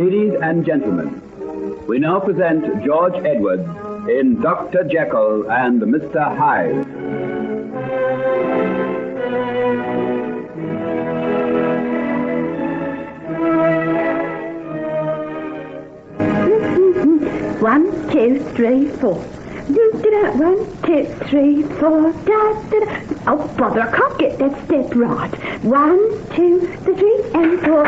Ladies and gentlemen, we now present George Edwards in Dr. Jekyll and Mr. Hyde. One, two, three, four. Do-da-da. 1, 2, 3, 4. Da-da-da. Oh, bother, I can't get that step right. 1, 2, 3, and 4.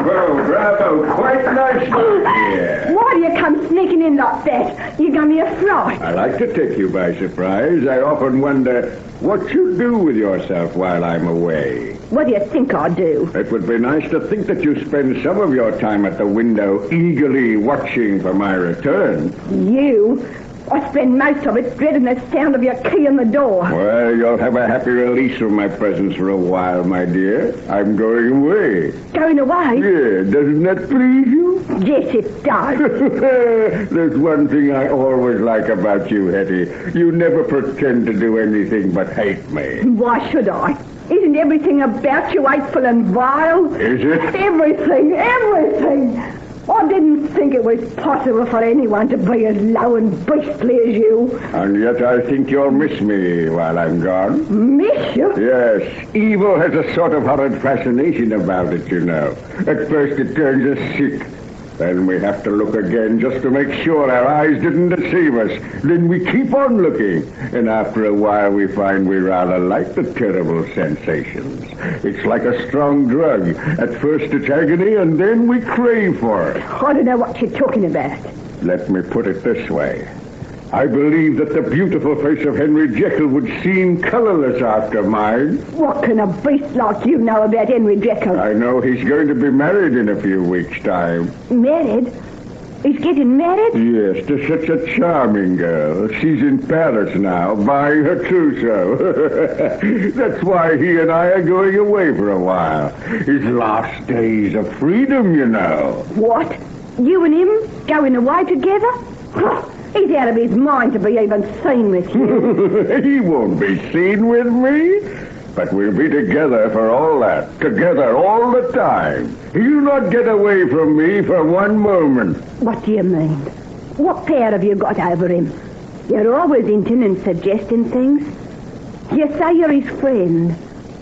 Bravo, quite nice. Yeah. Why do you come sneaking in like that? You got me a fright. I like to take you by surprise. I often wonder what you do with yourself while I'm away. What do you think I do? It would be nice to think that you spend some of your time at the window eagerly watching for my return. You? I spend most of it dreading the sound of your key in the door. Well, you'll have a happy release from my presence for a while, my dear. I'm going away. Going away? Yeah, doesn't that please you? Yes, it does. There's one thing I always like about you, Hetty. You never pretend to do anything but hate me. Why should I? Isn't everything about you hateful and vile? Is it? Everything. I didn't think it was possible for anyone to be as low and beastly as you. And yet I think you'll miss me while I'm gone. Miss you? Yes. Evil has a sort of horrid fascination about it, you know. At first it turns us sick. Then we have to look again just to make sure our eyes didn't deceive us. Then we keep on looking. And after a while we find we rather like the terrible sensations. It's like a strong drug. At first it's agony, and then we crave for it. I don't know what you're talking about. Let me put it this way. I believe that the beautiful face of Henry Jekyll would seem colorless after mine. What can a beast like you know about Henry Jekyll? I know he's going to be married in a few weeks' time. Married? He's getting married? Yes, to such a charming girl. She's in Paris now, buying her trousseau. That's why he and I are going away for a while. His last days of freedom, you know. What? You and him going away together? He's out of his mind to be even seen with you. He won't be seen with me. But we'll be together for all that. Together all the time. He'll not get away from me for one moment. What do you mean? What power have you got over him? You're always hinting and suggesting things. You say you're his friend.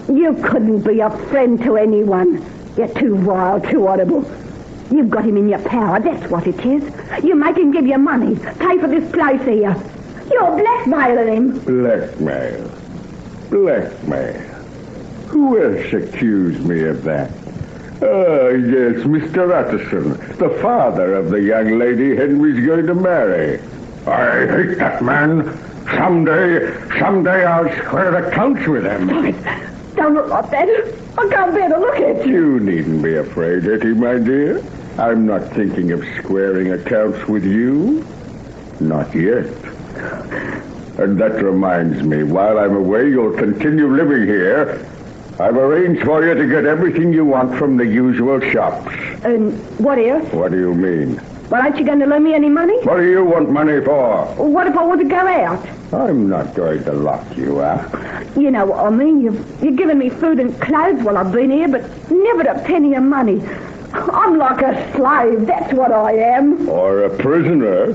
You couldn't be a friend to anyone. You're too vile, too horrible. You've got him in your power, that's what it is. You make him give you money, pay for this place here. You're blackmailing him. Blackmail. Who else accused me of that? Oh, yes, Mr. Utterson, the father of the young lady Henry's going to marry. I hate that man. Someday I'll square accounts with him. Don't look like that. I can't bear to look at you. You needn't be afraid, Hetty, my dear. I'm not thinking of squaring accounts with you. Not yet. And that reminds me, while I'm away, you'll continue living here. I've arranged for you to get everything you want from the usual shops. And what else? What do you mean? Well, aren't you going to loan me any money? What do you want money for? What if I want to go out? I'm not going to lock you up. You know what I mean. You've given me food and clothes while I've been here, but never a penny of money. I'm like a slave, that's what I am. Or a prisoner.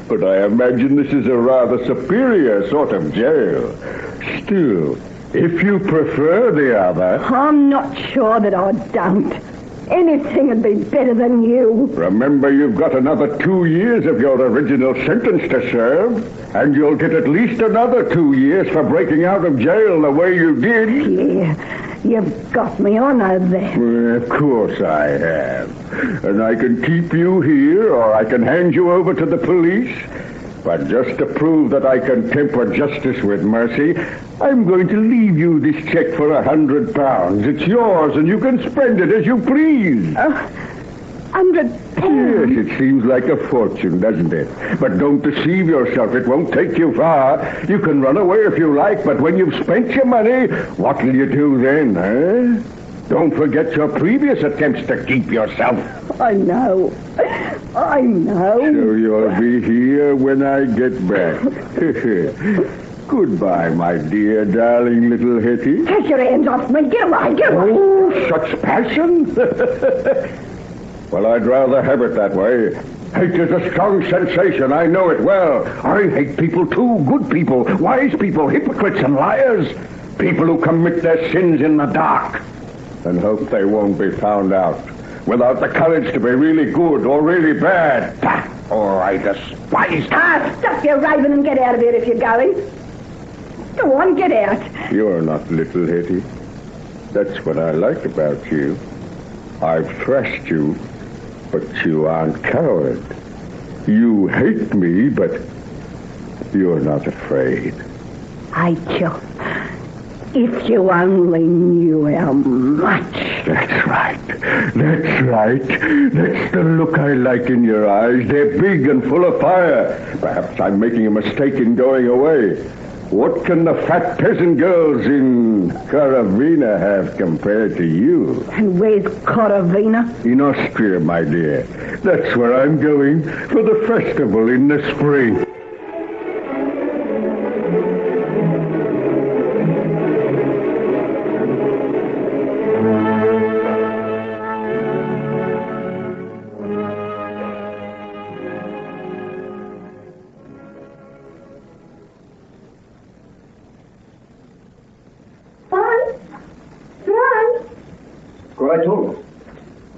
But I imagine this is a rather superior sort of jail. Still, if you prefer the other... I'm not sure that I don't. Anything would be better than you. Remember, you've got another 2 years of your original sentence to serve, and you'll get at least another 2 years for breaking out of jail the way you did. Yeah, you've got me on over there. Of course I have. And I can keep you here, or I can hand you over to the police. But just to prove that I can temper justice with mercy, I'm going to leave you this check for £100. It's yours, and you can spend it as you please. £100? Yes, it seems like a fortune, doesn't it? But don't deceive yourself. It won't take you far. You can run away if you like, but when you've spent your money, what will you do then, eh? Don't forget your previous attempts to keep yourself. I know. So you'll be here when I get back. Goodbye, my dear, darling little Hetty. Take your hands off me. Get away, get away. Oh, such passion? Well, I'd rather have it that way. Hate is a strong sensation, I know it well. I hate people too, good people, wise people, hypocrites and liars. People who commit their sins in the dark and hope they won't be found out, without the courage to be really good or really bad. Oh, I despise that. Stop your raving and get out of here if you're going. Go on, get out. You're not little Hetty. That's what I like about you. I've thrashed you, but you aren't coward. You hate me, but you're not afraid. I just... If you only knew how much. That's right. That's right. That's the look I like in your eyes. They're big and full of fire. Perhaps I'm making a mistake in going away. What can the fat peasant girls in Coravina have compared to you? And where's Coravina? In Austria, my dear. That's where I'm going for the festival in the spring.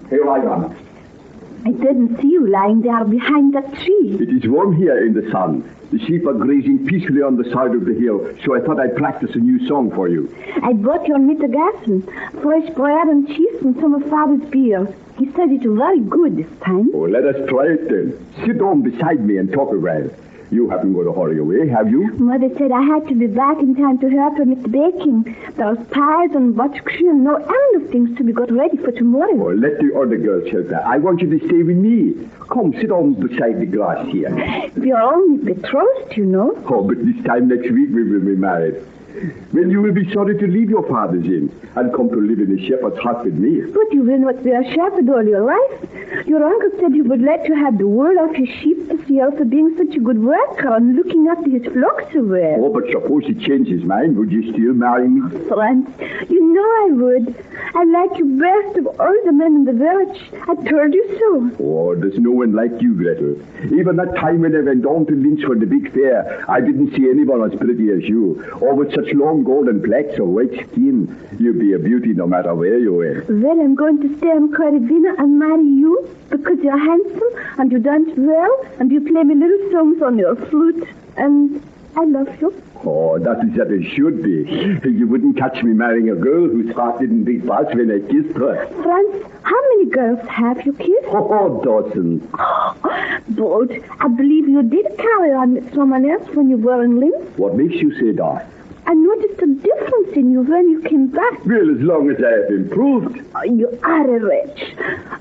Here I am. I didn't see you lying there behind that tree. It is warm here in the sun. The sheep are grazing peacefully on the side of the hill, so I thought I'd practice a new song for you. I brought your mittagessen, fresh bread and cheese and some of Father's beer. He said it's very good this time. Oh, let us try it then. Sit down beside me and talk a while. You haven't got to hurry away, have you? Mother said I had to be back in time to help her with the baking. There's pies and butchercream and no end of things to be got ready for tomorrow. Oh, let the other girls help her. I want you to stay with me. Come, sit down beside the glass here. We're only betrothed, you know. Oh, but this time next week we will be married. Well, you will be sorry to leave your father's inn and come to live in a shepherd's hut with me. But you will not be a shepherd all your life. Your uncle said he would let you have the wool off his sheep this year for being such a good worker and looking after his flocks so well. Oh, but suppose he changed his mind, would you still marry me? Franz, you know I would. I like you best of all the men in the village. I told you so. Oh, there's no one like you, Gretel. Even that time when I went down to Linz for the big fair, I didn't see anyone as pretty as you, or with such long golden plaits of white skin. You'd be a beauty no matter where you went. Well, I'm going to stay in Coravina and marry you because you're handsome and you dance well and you play me little songs on your flute and I love you. Oh, that is as it should be. You wouldn't catch me marrying a girl whose heart didn't beat fast when I kissed her. Franz, how many girls have you kissed? Oh, dozens. But I believe you did carry on with someone else when you were in Linz. What makes you say that? I noticed a difference in you when you came back. Well, as long as I have improved. Oh, you are a wretch.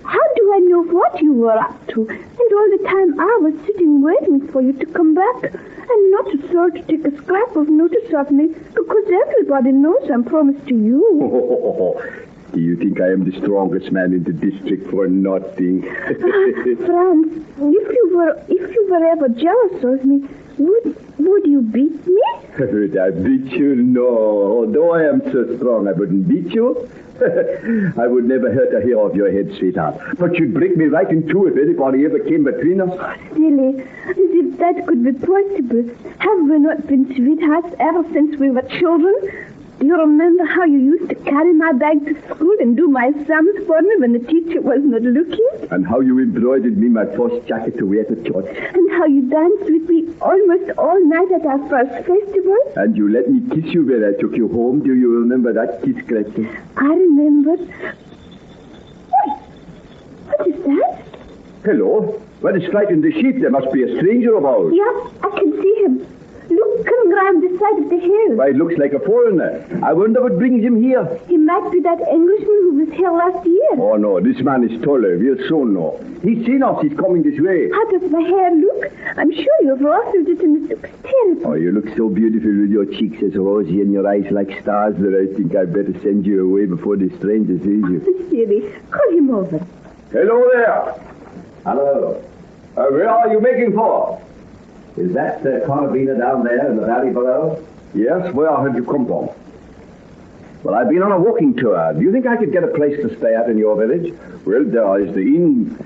How do I know what you were up to? And all the time I was sitting waiting for you to come back. And not a soul to take a scrap of notice of me because everybody knows I'm promised to you. Do you think I am the strongest man in the district for nothing? Franz, if you were ever jealous of me, would you beat me? Would I beat you? No. Although I am so strong, I wouldn't beat you. I would never hurt a hair of your head, sweetheart. But you'd break me right in two if anybody ever came between us. Silly, as if that could be possible. Have we not been sweethearts ever since we were children? Do you remember how you used to carry my bag to school and do my sums for me when the teacher was not looking? And how you embroidered me my first jacket to wear to church. And how you danced with me almost all night at our first festival? And you let me kiss you when I took you home. Do you remember that kiss, Gretel? I remember. Wait, what is that? Hello. What is frightened the sheep? There must be a stranger about. Yeah, I can see him. Look, come round the side of the hill. Why, it looks like a foreigner. I wonder what brings him here. He might be that Englishman who was here last year. Oh, no, this man is taller. We'll soon know. He's seen us. He's coming this way. How does my hair look? I'm sure you've ruffled it and it looks terrible. Oh, you look so beautiful with your cheeks as rosy and your eyes like stars that I think I'd better send you away before the stranger sees you. Silly, call him over. Hello there. Hello. Where are you making for? Is that Coravina down there in the valley below? Yes, where have you come from? Well, I've been on a walking tour. Do you think I could get a place to stay at in your village? Well, there is the inn.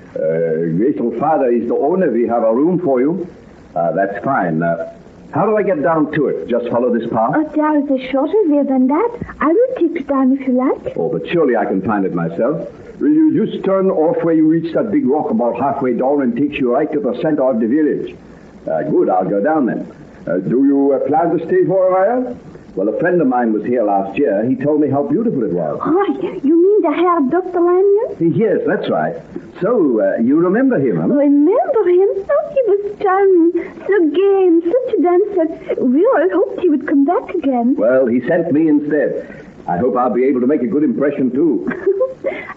Jekyll's father is the owner. We have a room for you. That's fine. How do I get down to it? Just follow this path? Oh, there is a shorter way than that. I will take you down if you like. Oh, but surely I can find it myself. Will you just turn off where you reach that big rock about halfway down and takes you right to the center of the village? Good, I'll go down then. Do you plan to stay for a while? Well, a friend of mine was here last year. He told me how beautiful it was. Oh, you mean the Herr Dr. Lanyon? Yes, that's right. So, you remember him, huh? Remember him? Oh, he was charming, so gay and such a dancer. We all hoped he would come back again. Well, he sent me instead. I hope I'll be able to make a good impression, too.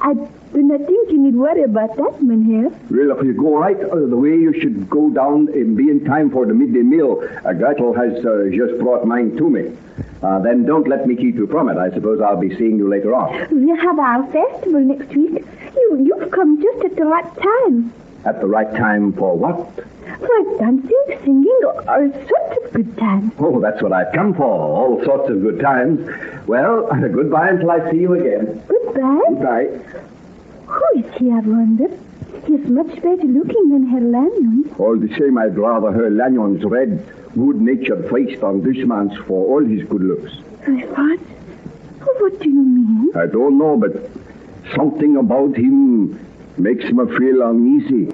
I do not think you need worry about that, Mynheer. Well, if you go right the way, you should go down and be in time for the midday meal. Jekyll has just brought mine to me. Then don't let me keep you from it. I suppose I'll be seeing you later on. We have our festival next week. You've come just at the right time. At the right time for what? For dancing, singing, all sorts of good times. Oh, that's what I've come for. All sorts of good times. Well, goodbye until I see you again. Goodbye. Goodbye. Who is he, I wonder? He is much better looking than Herr Lanyon. All the same, I'd rather Herr Lanyon's red, good-natured face than this man's for all his good looks. What? What do you mean? I don't know, but something about him makes me feel uneasy.